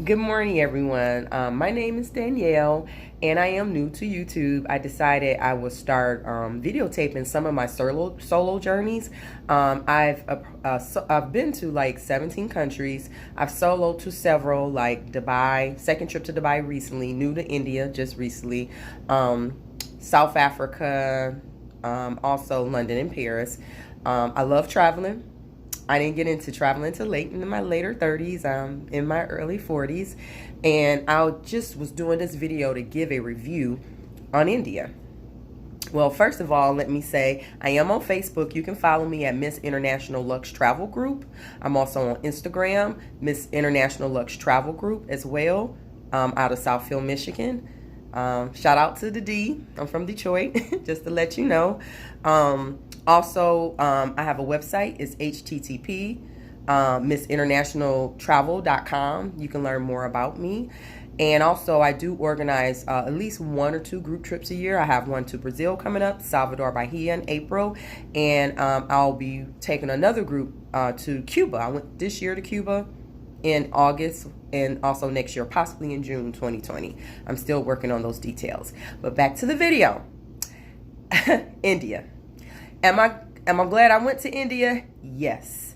Good morning, everyone. My name is Danielle, and I am new to YouTube. I decided I would start videotaping some of my solo journeys. I've been to like 17 countries. I've soloed to several, like Dubai. Second trip to Dubai recently. New to India just recently. South Africa. Also London and Paris. I love traveling. I didn't get into traveling until late in my later 30s, in my early 40s, and I just was doing this video to give a review on India. Well, first of all, let me say I am on Facebook. You can follow me at Miss International Lux Travel Group. I'm also on Instagram, Miss International Lux Travel Group as well, out of Southfield, Michigan. Shout out to the D. I'm from Detroit, just to let you know. I have a website. It's http missinternationaltravel.com. You can learn more about me. And also, I do organize at least one or two group trips a year. I have one to Brazil coming up, Salvador Bahia in April, and I'll be taking another group to Cuba. I went this year to Cuba in August, and also next year, possibly in June 2020. I'm still working on those details. But back to the video. India. Am I glad I went to India? Yes.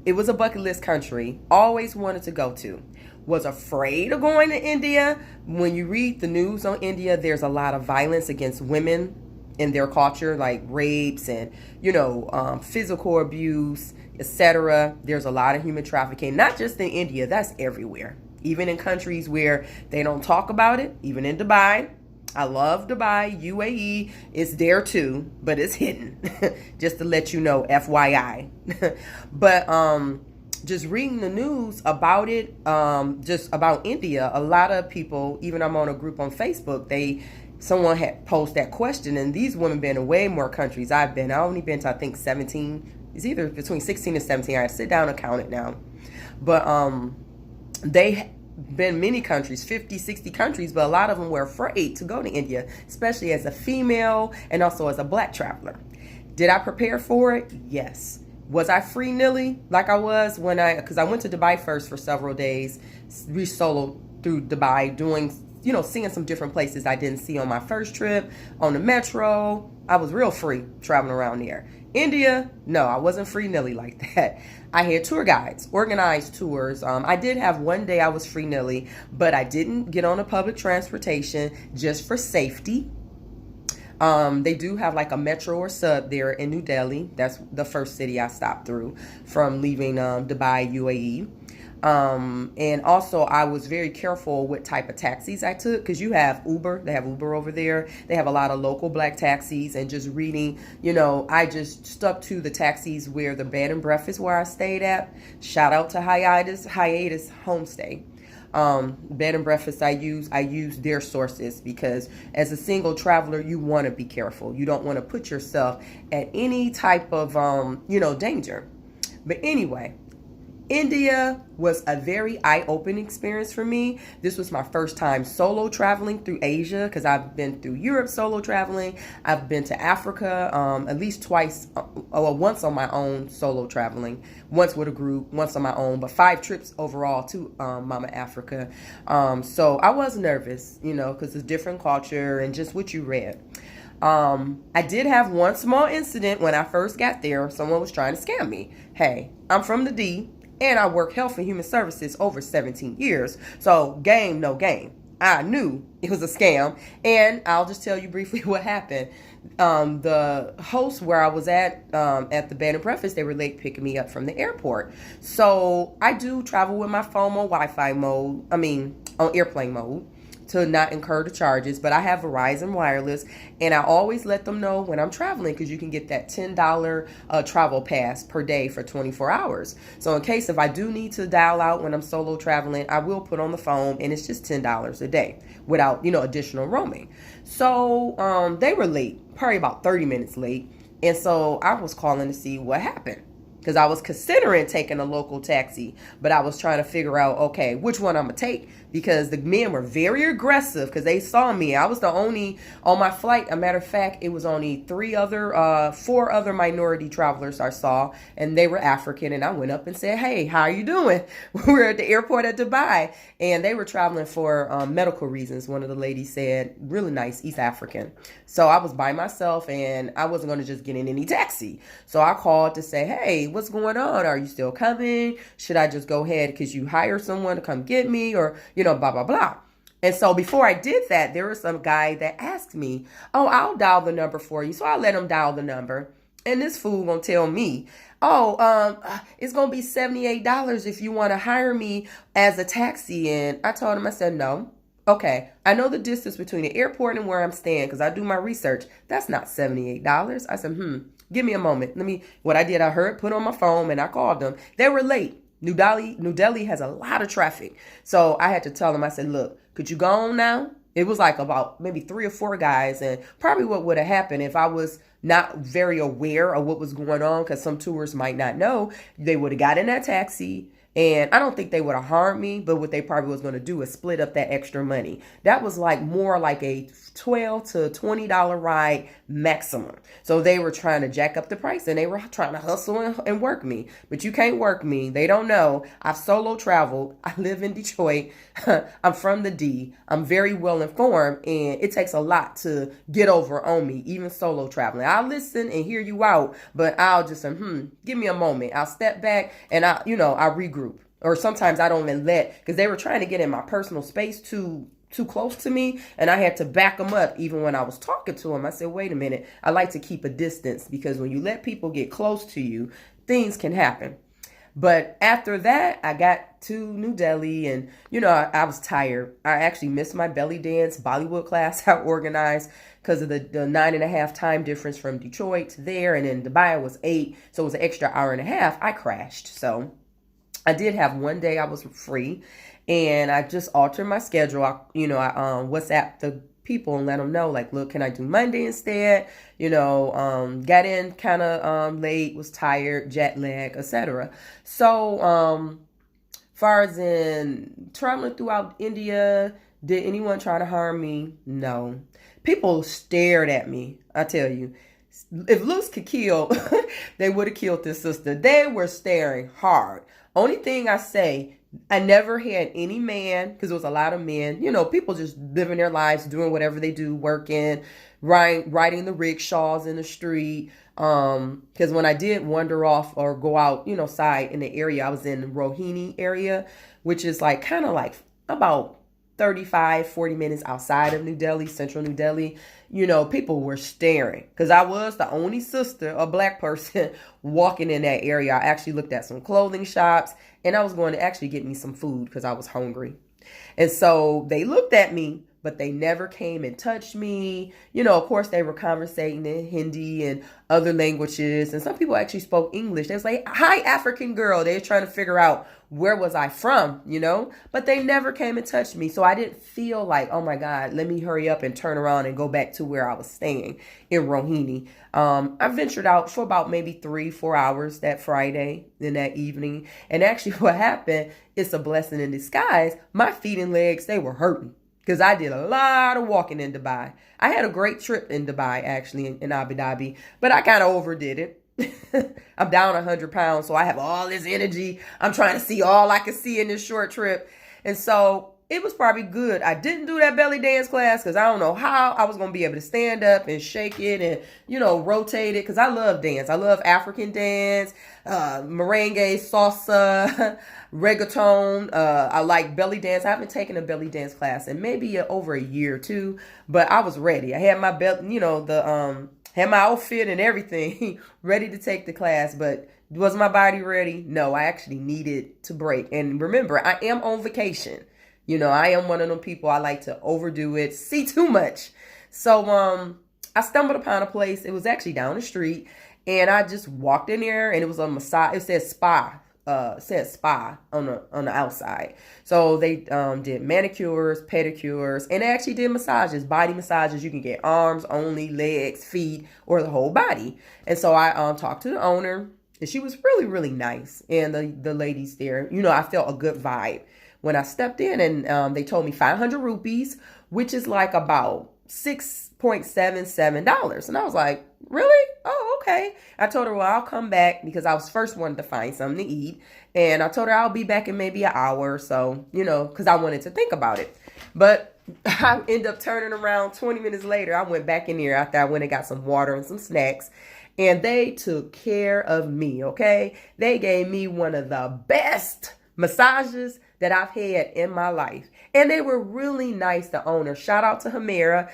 It was a bucket list country. Always wanted to go to. Was afraid of going to India. When you read the news on India, there's a lot of violence against women in their culture, like rapes and, physical abuse, etc. There's a lot of human trafficking, not just in India, that's everywhere. Even in countries where they don't talk about it, even in Dubai. I love Dubai, UAE. It's there too, but it's hidden. Just to let you know, FYI. But just reading the news about it, just about India, a lot of people, even I'm on a group on Facebook, someone had posed that question, and these women been in way more countries I've been. I've only been to, I think, 17. It's either between 16 and 17. I sit down and count it now. But they been many countries, 50, 60 countries, but a lot of them were afraid to go to India, especially as a female and also as a black traveler. Did I prepare for it? Yes. Was I free nilly like I was because I went to Dubai first for several days, re-soloed through Dubai, doing, seeing some different places I didn't see on my first trip, on the metro. I was real free traveling around there. India, no, I wasn't free nilly like that. I had tour guides, organized tours. I did have one day I was free nilly, but I didn't get on a public transportation just for safety. They do have like a metro or sub there in New Delhi. That's the first city I stopped through from leaving Dubai, UAE. And also I was very careful what type of taxis I took, because you have Uber. They have Uber over there. They have a lot of local black taxis, and just reading, I just stuck to the taxis where the bed and breakfast where I stayed at. Shout out to Hiatus Homestay. Bed and breakfast I use their sources, because as a single traveler, you want to be careful. You don't want to put yourself at any type of, danger. But anyway, India was a very eye-opening experience for me. This was my first time solo traveling through Asia, because I've been through Europe solo traveling. I've been to Africa at least twice, once on my own solo traveling, once with a group, once on my own, but 5 trips overall to Mama Africa. So I was nervous, because it's different culture and just what you read. I did have one small incident when I first got there. Someone was trying to scam me. Hey, I'm from the D, and I work health and human services over 17 years. So game, no game. I knew it was a scam. And I'll just tell you briefly what happened. The host where I was at the bed and breakfast, they were late picking me up from the airport. So I do travel with my phone on Wi-Fi mode. On airplane mode, to not incur the charges. But I have Verizon Wireless, and I always let them know when I'm traveling, because you can get that $10 travel pass per day for 24 hours. So in case if I do need to dial out when I'm solo traveling, I will put on the phone, and it's just $10 a day without, additional roaming. So they were late, probably about 30 minutes late. And so I was calling to see what happened. because I was considering taking a local taxi, but I was trying to figure out, okay, which one I'm gonna take, because the men were very aggressive because they saw me. I was the only on my flight. A matter of fact, it was only four other minority travelers I saw, and they were African. And I went up and said, "Hey, how are you doing?" We were at the airport at Dubai, and they were traveling for medical reasons. One of the ladies said, "Really nice, East African." So I was by myself, and I wasn't going to just get in any taxi. So I called to say, "Hey, what's going on? Are you still coming? Should I just go ahead because you hire someone to come get me, or blah blah blah." And so before I did that, there was some guy that asked me, "Oh, I'll dial the number for you." So I let him dial the number, and this fool gonna tell me, "Oh, it's gonna be $78 if you want to hire me as a taxi." And I told him, I said, "No. Okay, I know the distance between the airport and where I'm staying because I do my research. That's not $78. I said, give me a moment. What I did, I put on my phone, and I called them. They were late. New Delhi has a lot of traffic. So I had to tell them, I said, "Look, could you go on now?" It was like about maybe 3 or 4 guys. And probably what would have happened if I was not very aware of what was going on, because some tourists might not know, they would have got in that taxi. And I don't think they would have harmed me, but what they probably was going to do is split up that extra money. That was like more like a $12 to $20 ride maximum. So they were trying to jack up the price, and they were trying to hustle and work me. But you can't work me. They don't know. I've solo traveled. I live in Detroit. I'm from the D. I'm very well informed, and it takes a lot to get over on me, even solo traveling. I'll listen and hear you out, but I'll just say, give me a moment. I'll step back, and I regroup. Or sometimes I don't even because they were trying to get in my personal space too close to me, and I had to back them up even when I was talking to them. I said, "Wait a minute, I like to keep a distance, because when you let people get close to you, things can happen." But after that, I got to New Delhi, and I was tired. I actually missed my belly dance Bollywood class I organized because of the 9.5 time difference from Detroit to there, and in Dubai it was 8, so it was an extra hour and a half. I crashed. So I did have one day I was free, and I just altered my schedule. I WhatsApp the people and let them know, like, "Look, can I do Monday instead?" Got in kind of late, was tired, jet lag, etc. So far as in traveling throughout India, did anyone try to harm me? No. People stared at me, I tell you. If looks could kill, they would have killed this sister. They were staring hard. Only thing I say, I never had any man, because there was a lot of men, people just living their lives, doing whatever they do, working, riding the rickshaws in the street. Because when I did wander off or go out, side in the area, I was in the Rohini area, which is like kind of like about 35-40 minutes outside of New Delhi, central New Delhi. People were staring because I was the only sister, a black person, walking in that area. I actually looked at some clothing shops, and I was going to actually get me some food because I was hungry. And so they looked at me, but they never came and touched me. Of course, they were conversating in Hindi and other languages. And some people actually spoke English. They was like, "Hi, African girl." They were trying to figure out where was I from, but they never came and touched me. So I didn't feel like, oh my God, let me hurry up and turn around and go back to where I was staying in Rohini. I ventured out for about maybe 3-4 hours that Friday, then that evening. And actually what happened, it's a blessing in disguise. My feet and legs, they were hurting, because I did a lot of walking in Dubai. I had a great trip in Dubai, actually, in Abu Dhabi, but I kind of overdid it. I'm down 100 pounds, so I have all this energy. I'm trying to see all I can see in this short trip. And so it was probably good I didn't do that belly dance class, because I don't know how I was going to be able to stand up and shake it and, rotate it, because I love dance. I love African dance, merengue, salsa, reggaeton. I like belly dance. I haven't taken a belly dance class in maybe over a year or two, but I was ready. I had my belt, had my outfit and everything ready to take the class, but was my body ready? No, I actually needed to break. And remember, I am on vacation. I am one of them people, I like to overdo it, see too much. So I stumbled upon a place. It was actually down the street, and I just walked in there, and it was a massage. It said spa. Said spa on the outside. So they did manicures, pedicures, and they actually did massages, body massages. You can get arms only, legs, feet, or the whole body. And so I talked to the owner. And she was really, really nice. And the ladies there, I felt a good vibe when I stepped in, and they told me 500 rupees, which is like about $6.77. And I was like, really? Oh, okay. I told her, well, I'll come back because I was first wanted to find something to eat. And I told her I'll be back in maybe an hour or so, because I wanted to think about it. But I ended up turning around 20 minutes later. I went back in here after I went and got some water and some snacks. And they took care of me, okay? They gave me one of the best massages that I've had in my life. And they were really nice, the owner. Shout out to Hamira.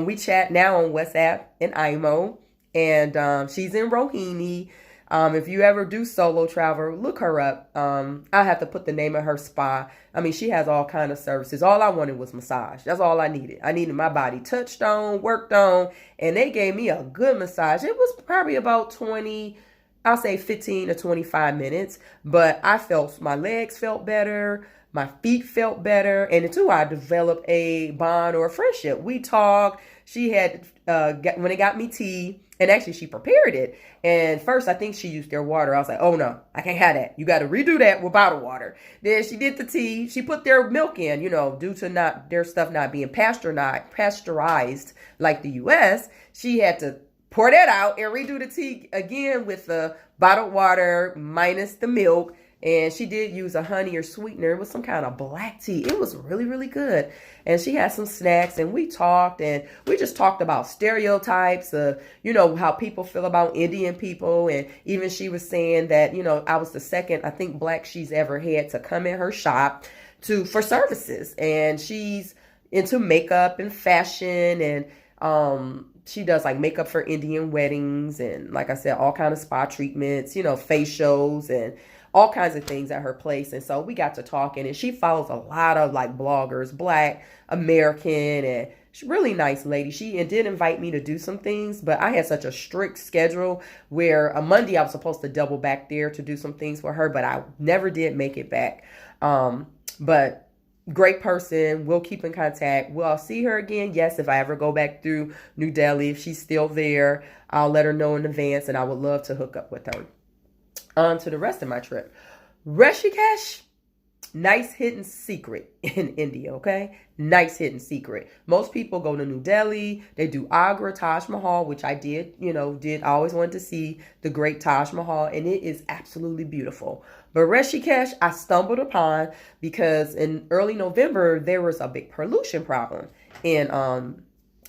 We chat now on WhatsApp and IMO. And she's in Rohini. If you ever do solo travel, look her up. I'll have to put the name of her spa. I mean, she has all kind of services. All I wanted was massage. That's all I needed. I needed my body touched on, worked on, and they gave me a good massage. It was probably about 15 to 25 minutes, but my legs felt better. My feet felt better. And too, I developed a bond or a friendship. We talked. She had, when it got me tea, and actually she prepared it. And first, I think she used their water. I was like, oh no, I can't have that. You got to redo that with bottled water. Then she did the tea. She put their milk in, due to their stuff not being pasteurized like the US. She had to pour that out and redo the tea again with the bottled water minus the milk. And she did use a honey or sweetener. It was some kind of black tea. It was really, really good. And she had some snacks, and we talked, and we just talked about stereotypes of, how people feel about Indian people. And even she was saying that, I was the second, I think, black she's ever had to come in her shop for services. And she's into makeup and fashion, and she does like makeup for Indian weddings, and like I said, all kind of spa treatments, facials and all kinds of things at her place. And so we got to talking, and she follows a lot of like bloggers, Black, American, and she's a really nice lady. She did invite me to do some things, but I had such a strict schedule where a Monday I was supposed to double back there to do some things for her, but I never did make it back. But great person. We'll keep in contact. Will I see her again? Yes, if I ever go back through New Delhi, if she's still there, I'll let her know in advance, and I would love to hook up with her. On to the rest of my trip. Rishikesh, nice hidden secret in India, okay? Nice hidden secret. Most people go to New Delhi. They do Agra, Taj Mahal, which I did, I always wanted to see the great Taj Mahal, and it is absolutely beautiful. But Rishikesh, I stumbled upon because in early November, there was a big pollution problem in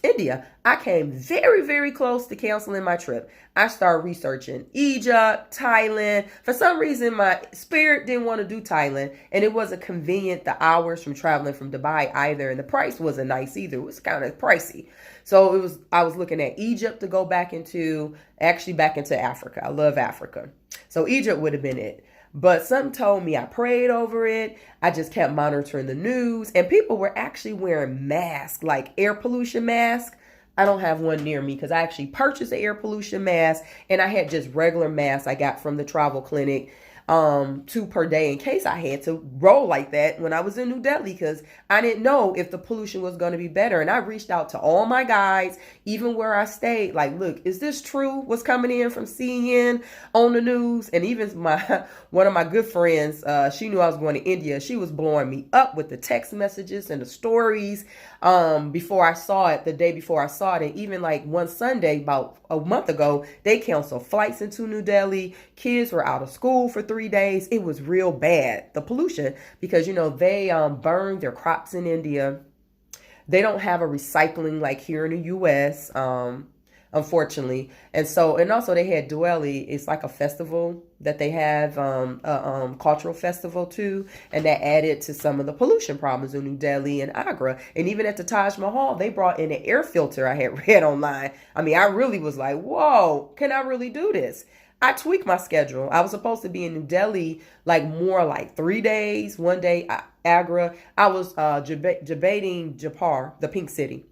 India. I came very, very close to canceling my trip. I started researching Egypt, Thailand. For some reason, my spirit didn't want to do Thailand, and it wasn't convenient, the hours from traveling from Dubai either, and the price wasn't nice either. It was kind of pricey. So I was looking at Egypt to go back into Africa. I love Africa. So Egypt would have been it. But something told me, I prayed over it. I just kept monitoring the news, and people were actually wearing masks, like air pollution masks. I don't have one near me because I actually purchased an air pollution mask, and I had just regular masks I got from the travel clinic, 2 per day in case I had to roll like that when I was in New Delhi, because I didn't know if the pollution was going to be better. And I reached out to all my guides, even where I stayed, like, look, is this true? What's coming in from CNN on the news? And even one of my good friends, she knew I was going to India. She was blowing me up with the text messages and the stories before I saw it, the day before I saw it. And even like one Sunday about a month ago, they canceled flights into New Delhi. Kids were out of school for 3 days. It was real bad, the pollution, because, they burn their crops in India. They don't have a recycling like here in the U.S., unfortunately. And also they had Diwali. It's like a festival that they have, cultural festival too. And that added to some of the pollution problems in New Delhi and Agra. And even at the Taj Mahal, they brought in an air filter I had read online. I mean, I really was like, whoa, can I really do this? I tweaked my schedule. I was supposed to be in New Delhi like more like 3 days, 1 day Agra. I was debating Jaipur, the pink city.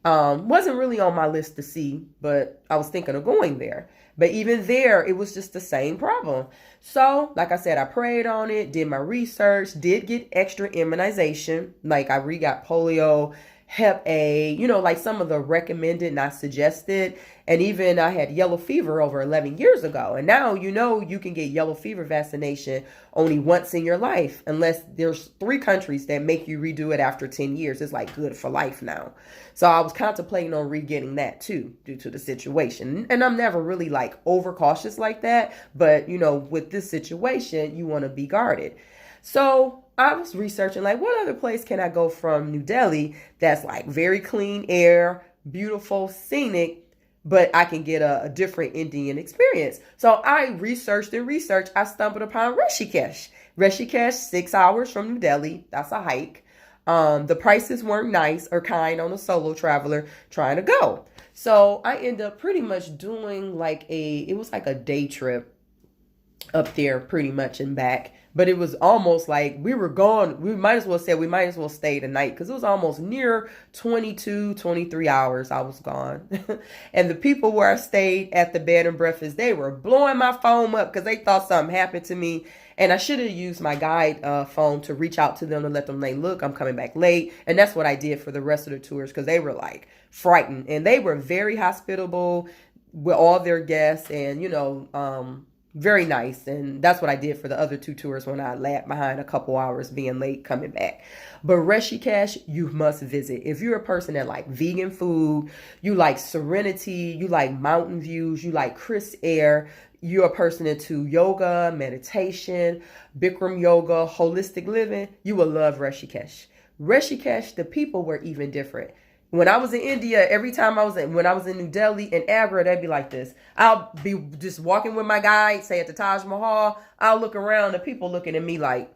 Wasn't really on my list to see, but I was thinking of going there. But even there, it was just the same problem. So, like I said, I prayed on it, did my research, did get extra immunization. Like I got polio, Hep A, like some of the recommended, not suggested. And even I had yellow fever over 11 years ago. And now, you can get yellow fever vaccination only once in your life, unless there's 3 countries that make you redo it after 10 years. It's like good for life now. So I was contemplating on re-getting that too, due to the situation. And I'm never really like overcautious like that. But, with this situation, you want to be guarded. So I was researching like what other place can I go from New Delhi that's like very clean air, beautiful, scenic, but I can get a different Indian experience. So I researched and researched. I stumbled upon Rishikesh. Rishikesh, 6 hours from New Delhi. That's a hike. The prices weren't nice or kind on a solo traveler trying to go. So I ended up pretty much doing it was like a day trip up there pretty much and back. But it was almost like we were gone. We might as well stay the night because it was almost near 22, 23 hours I was gone. And the people where I stayed at the bed and breakfast, they were blowing my phone up because they thought something happened to me. And I should have used my guide phone to reach out to them and let them know, look, I'm coming back late. And that's what I did for the rest of the tours because they were like frightened. And they were very hospitable with all their guests and, very nice. And that's what I did for the other 2 tours when I lagged behind a couple hours being late coming back. But Rishikesh, you must visit. If you're a person that like vegan food, you like serenity, you like mountain views, you like crisp air, you're a person into yoga, meditation, Bikram yoga, holistic living, you will love Rishikesh. Rishikesh, the people were even different. When I was in India, when I was in New Delhi and Agra, they'd be like this. I'll be just walking with my guide, say at the Taj Mahal. I'll look around and people looking at me like,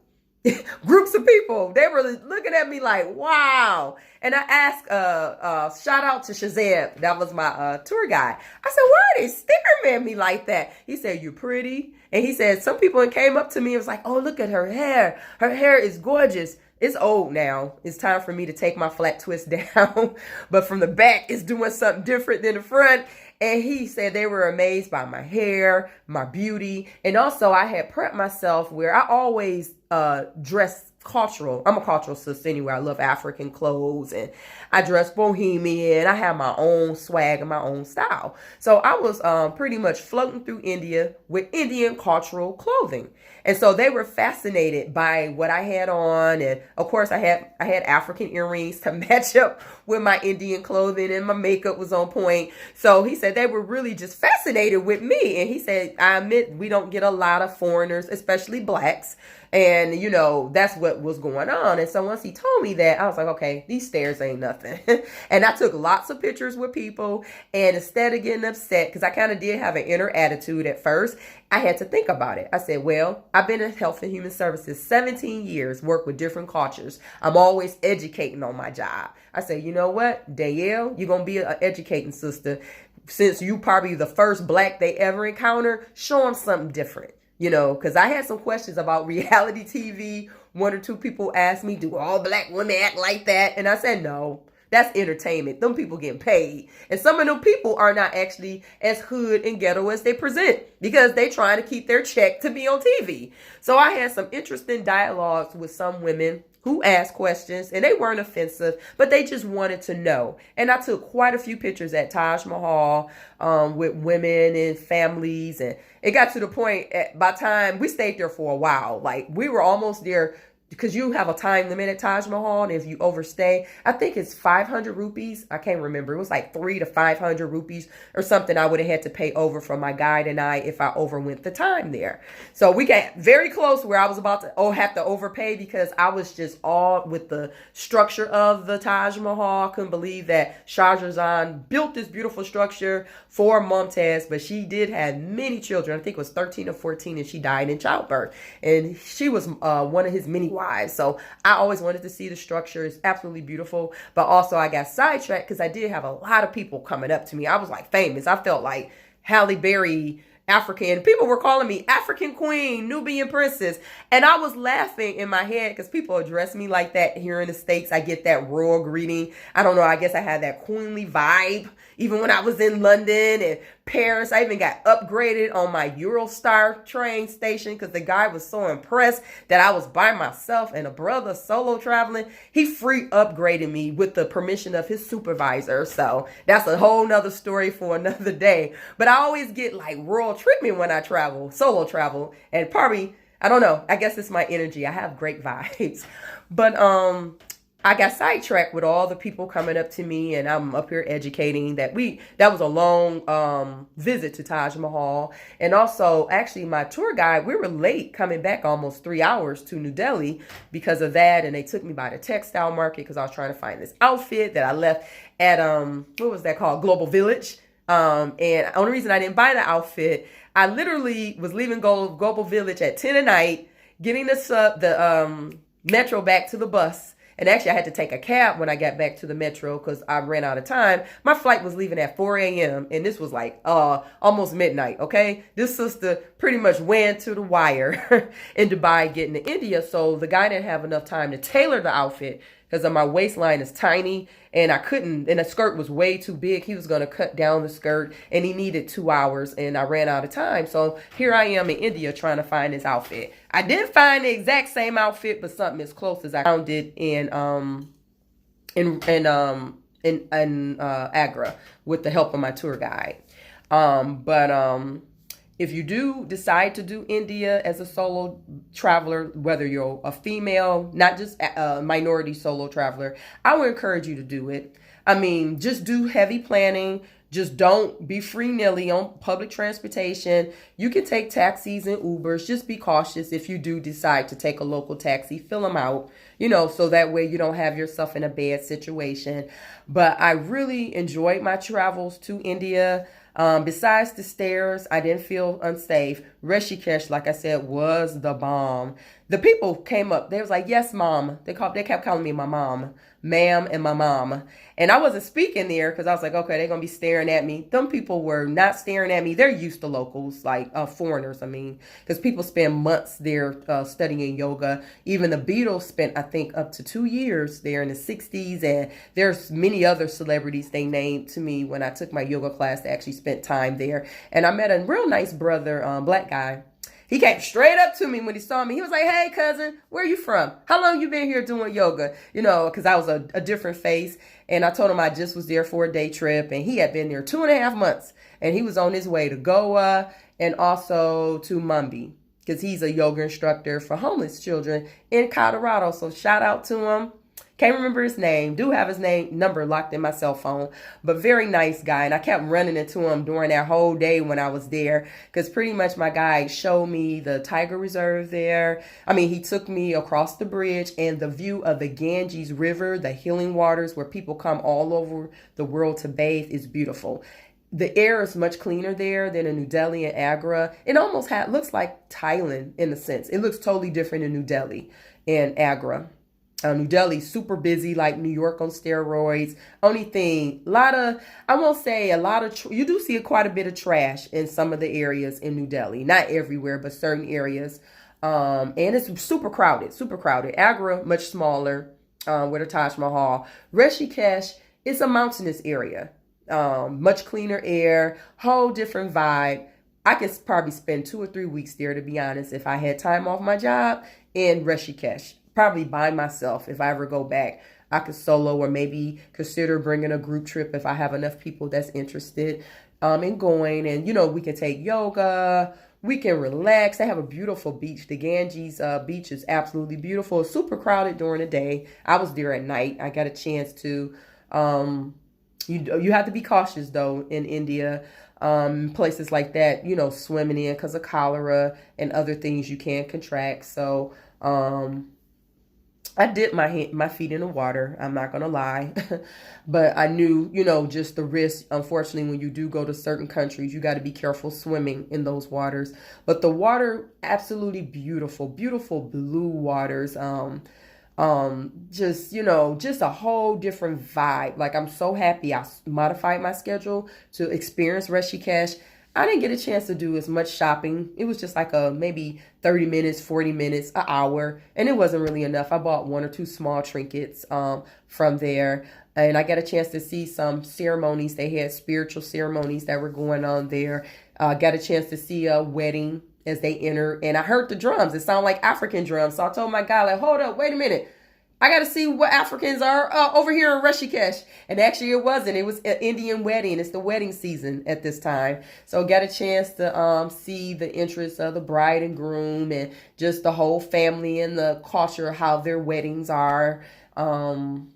groups of people. They were looking at me like, wow. And I asked, shout out to Shazam. That was my tour guide. I said, why are they staring at me like that? He said, you're pretty. And he said, some people came up to me and was like, oh, look at her hair. Her hair is gorgeous. It's old now. It's time for me to take my flat twist down. But from the back, it's doing something different than the front. And he said they were amazed by my hair, my beauty. And also I had prepped myself where I always dress cultural. I'm a cultural sister anyway. I love African clothes and I dress bohemian. I have my own swag and my own style. So I was pretty much floating through India with Indian cultural clothing. And so they were fascinated by what I had on. And of course I had African earrings to match up with my Indian clothing and my makeup was on point. So he said they were really just fascinated with me. And he said, I admit we don't get a lot of foreigners, especially blacks. And, that's what was going on. And so once he told me that, I was like, okay, these stairs ain't nothing. And I took lots of pictures with people. And instead of getting upset, because I kind of did have an inner attitude at first, I had to think about it. I said, well, I've been in health and human services 17 years, worked with different cultures. I'm always educating on my job. I said, you know what, Danielle, you're going to be an educating sister. Since you probably the first black they ever encounter, show them something different. Because I had some questions about reality TV. 1 or 2 people asked me, do all black women act like that? And I said, no, that's entertainment. Them people getting paid. And some of them people are not actually as hood and ghetto as they present because they trying to keep their check to be on TV. So I had some interesting dialogues with some women who asked questions and they weren't offensive, but they just wanted to know. And I took quite a few pictures at Taj Mahal with women and families. And it got to the point by time we stayed there for a while, like we were almost there because you have a time limit at Taj Mahal. And if you overstay, I think it's 500 rupees. I can't remember. It was like 300 to 500 rupees or something I would have had to pay over for my guide and I if I overwent the time there. So we got very close where I was about to have to overpay because I was just all with the structure of the Taj Mahal. I couldn't believe that Shah Jahan built this beautiful structure for Mumtaz, but she did have many children. I think it was 13 or 14 and she died in childbirth. And she was one of his many wives. So I always wanted to see the structure. It's absolutely beautiful. But also I got sidetracked because I did have a lot of people coming up to me. I was like famous. I felt like Halle Berry African. People were calling me African Queen, Nubian Princess. And I was laughing in my head because people address me like that here in the States. I get that royal greeting. I don't know. I guess I had that queenly vibe. Even when I was in London and Paris, I even got upgraded on my Eurostar train station because the guy was so impressed that I was by myself and a brother solo traveling. He free upgraded me with the permission of his supervisor. So that's a whole nother story for another day. But I always get like royal treatment when I travel, solo travel. And probably, I don't know, I guess it's my energy. I have great vibes. But I got sidetracked with all the people coming up to me, and I'm up here educating that was a long visit to Taj Mahal. And also, actually, my tour guide, we were late coming back almost 3 hours to New Delhi because of that. And they took me by the textile market because I was trying to find this outfit that I left at, what was that called? Global Village. And the only reason I didn't buy the outfit, I literally was leaving Global Village at 10 at night, getting the metro back to the bus. And actually, I had to take a cab when I got back to the metro because I ran out of time. My flight was leaving at 4 a.m. and this was like almost midnight, okay? This sister pretty much went to the wire in Dubai getting to India. So the guy didn't have enough time to tailor the outfit because my waistline is tiny and I couldn't, and the skirt was way too big. He was going to cut down the skirt and he needed 2 hours and I ran out of time. So here I am in India trying to find this outfit. I did find the exact same outfit, but something as close as I found it in Agra with the help of my tour guide. If you do decide to do India as a solo traveler, whether you're a female, not just a minority solo traveler, I would encourage you to do it. I mean, just do heavy planning. Just don't be free-nilly on public transportation. You can take taxis and Ubers. Just be cautious if you do decide to take a local taxi. Fill them out, so that way you don't have yourself in a bad situation. But I really enjoyed my travels to India. Besides the stairs, I didn't feel unsafe. Rishikesh, like I said, was the bomb. The people came up. They was like, yes, mom. They kept calling me my mom, ma'am, and my mom. And I wasn't speaking there because I was like, okay, they're going to be staring at me. Them people were not staring at me. They're used to locals, like foreigners, because people spend months there studying yoga. Even the Beatles spent, I think, up to 2 years there in the 60s. And there's many other celebrities they named to me when I took my yoga class that actually spent time there. And I met a real nice brother, black guy. He came straight up to me when he saw me. He was like, hey, cousin, where are you from? How long you been here doing yoga? Because I was a different face. And I told him I just was there for a day trip. And he had been there 2.5 months. And he was on his way to Goa and also to Mumbai because he's a yoga instructor for homeless children in Colorado. So shout out to him. Can't remember his name. Do have his number locked in my cell phone. But very nice guy. And I kept running into him during that whole day when I was there. Because pretty much my guide showed me the tiger reserve there. He took me across the bridge and the view of the Ganges River, the healing waters where people come all over the world to bathe is beautiful. The air is much cleaner there than in New Delhi and Agra. It almost looks like Thailand in a sense. It looks totally different in New Delhi and Agra. New Delhi's super busy, like New York on steroids. Only thing, you do see quite a bit of trash in some of the areas in New Delhi. Not everywhere, but certain areas. And it's super crowded. Agra, much smaller, with a Taj Mahal. Rishikesh is a mountainous area. Much cleaner air, whole different vibe. I could probably spend 2 or 3 weeks there, to be honest, if I had time off my job in Rishikesh. Probably by myself. If I ever go back, I could solo or maybe consider bringing a group trip if I have enough people that's interested in going. And, we can take yoga. We can relax. They have a beautiful beach. The Ganges beach is absolutely beautiful. It's super crowded during the day. I was there at night. I got a chance to. You have to be cautious, though, in India. Places like that, swimming in because of cholera and other things you can contract. So, I dipped my feet in the water. I'm not going to lie. But I knew, just the risk. Unfortunately, when you do go to certain countries, you got to be careful swimming in those waters. But the water, absolutely beautiful, beautiful blue waters. Just a whole different vibe. Like, I'm so happy I modified my schedule to experience Rishikesh. I didn't get a chance to do as much shopping. It was just like a maybe 30 minutes, 40 minutes, an hour, and it wasn't really enough. I bought one or two small trinkets from there, and I got a chance to see some ceremonies. They had spiritual ceremonies that were going on there. Got a chance to see a wedding as they enter, and I heard the drums. It sounded like African drums. So I told my guy, like, hold up, wait a minute. I got to see what Africans are over here in Rishikesh. And actually it wasn't. It was an Indian wedding. It's the wedding season at this time. So got a chance to see the interests of the bride and groom and just the whole family and the culture, how their weddings are. And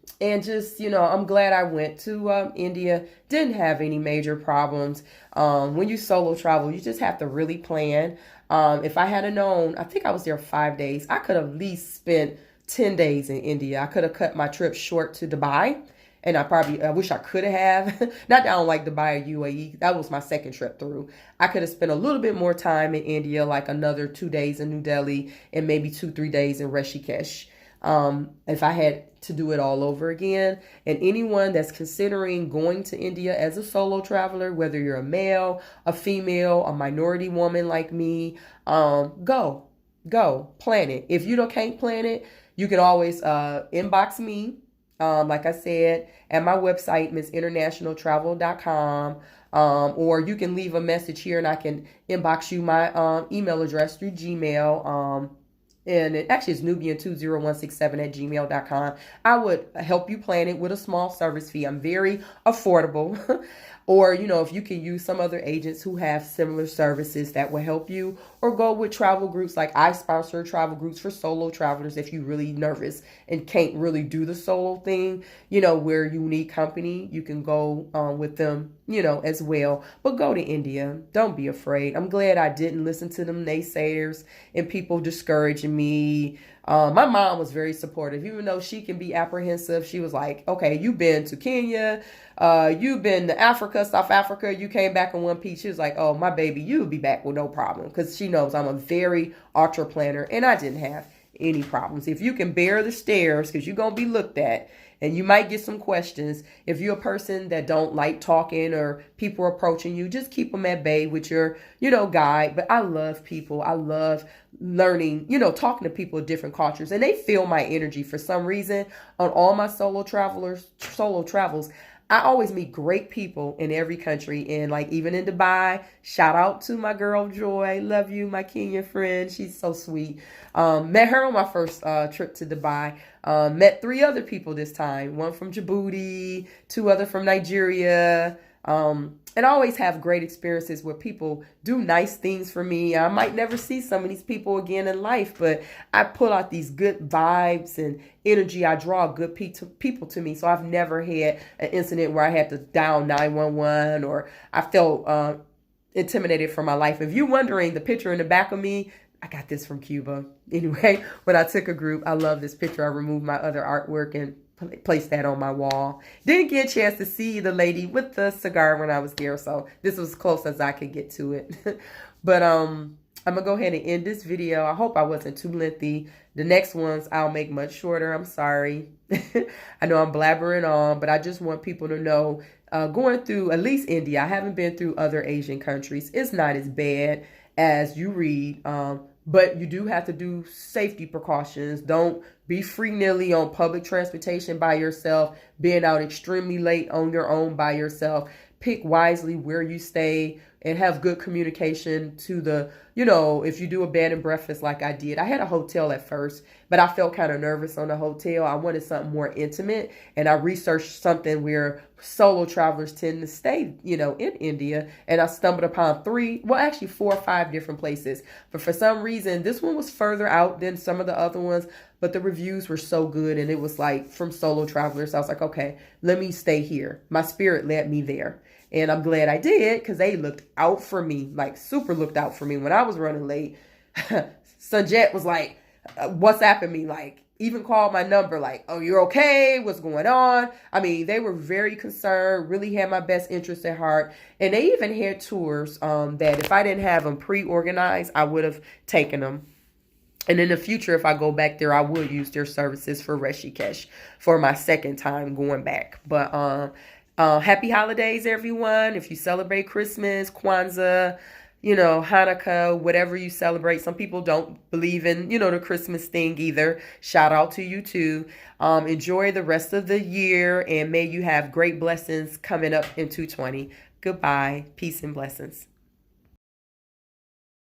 just, I'm glad I went to India. Didn't have any major problems. When you solo travel, you just have to really plan. If I had known, I think I was there 5 days. I could have at least spent 10 days in India. I could have cut my trip short to Dubai. And I wish I could have. Not that I don't like Dubai or UAE. That was my second trip through. I could have spent a little bit more time in India, like another 2 days in New Delhi and maybe 2-3 days in Rishikesh. If I had to do it all over again. And anyone that's considering going to India as a solo traveler, whether you're a male, a female, a minority woman like me, go, plan it. If you can't plan it, you can always inbox me. Like I said, at my website, missinternationaltravel.com. Or you can leave a message here and I can inbox you my email address through Gmail. And it actually is nubian20167@gmail.com. I would help you plan it with a small service fee. I'm very affordable. Or, if you can use some other agents who have similar services that will help you, or go with travel groups. Like I sponsor travel groups for solo travelers if you're really nervous and can't really do the solo thing, where you need company, you can go with them, as well. But go to India. Don't be afraid. I'm glad I didn't listen to them naysayers and people discouraging me. My mom was very supportive, even though she can be apprehensive. She was like, okay, you've been to Kenya, you've been to Africa, South Africa, you came back in one piece. She was like, oh, my baby, you'll be back with no problem. Because she knows I'm a very ultra planner and I didn't have any problems. If you can bear the stares, because you're going to be looked at, and you might get some questions. If you're a person that don't like talking or people approaching you, just keep them at bay with your, guide. But I love people. I love learning, talking to people of different cultures. And they feel my energy for some reason. On all my solo travels, I always meet great people in every country. And like even in Dubai, shout out to my girl Joy. Love you, my Kenyan friend. She's so sweet. Met her on my first trip to Dubai. Met 3 other people this time. One from Djibouti, 2 other from Nigeria. And I always have great experiences where people do nice things for me. I might never see some of these people again in life, but I pull out these good vibes and energy. I draw good people to me. So I've never had an incident where I had to dial 911 or I felt intimidated for my life. If you're wondering, the picture in the back of me, I got this from Cuba. Anyway, when I took a group, I love this picture. I removed my other artwork and placed that on my wall. Didn't get a chance to see the lady with the cigar when I was there, so this was close as I could get to it. But I'm gonna go ahead and end this video. I hope I wasn't too lengthy. The next ones I'll make much shorter. I'm sorry. I know I'm blabbering on, but I just want people to know, going through at least India, I haven't been through other Asian countries. It's not as bad as you read. But you do have to do safety precautions. Don't be free-nilly on public transportation by yourself, being out extremely late on your own by yourself. Pick wisely where you stay and have good communication to the, if you do a bed and breakfast like I did. I had a hotel at first, but I felt kind of nervous on the hotel. I wanted something more intimate, and I researched something where solo travelers tend to stay, in India, and I stumbled upon 4 or 5 different places. But for some reason, this one was further out than some of the other ones, but the reviews were so good, and it was like from solo travelers. I was like, okay, let me stay here. My spirit led me there. And I'm glad I did, because they looked out for me, like super looked out for me. When I was running late, Sanjet was like, WhatsApping me, like even called my number, like, oh, you're okay? What's going on? I mean, they were very concerned, really had my best interest at heart. And they even had tours that if I didn't have them pre-organized, I would have taken them. And in the future, if I go back there, I would use their services for Rishikesh for my second time going back. But Happy holidays, everyone. If you celebrate Christmas, Kwanzaa, Hanukkah, whatever you celebrate. Some people don't believe in, the Christmas thing either. Shout out to you too. Enjoy the rest of the year, and may you have great blessings coming up in 2020. Goodbye. Peace and blessings.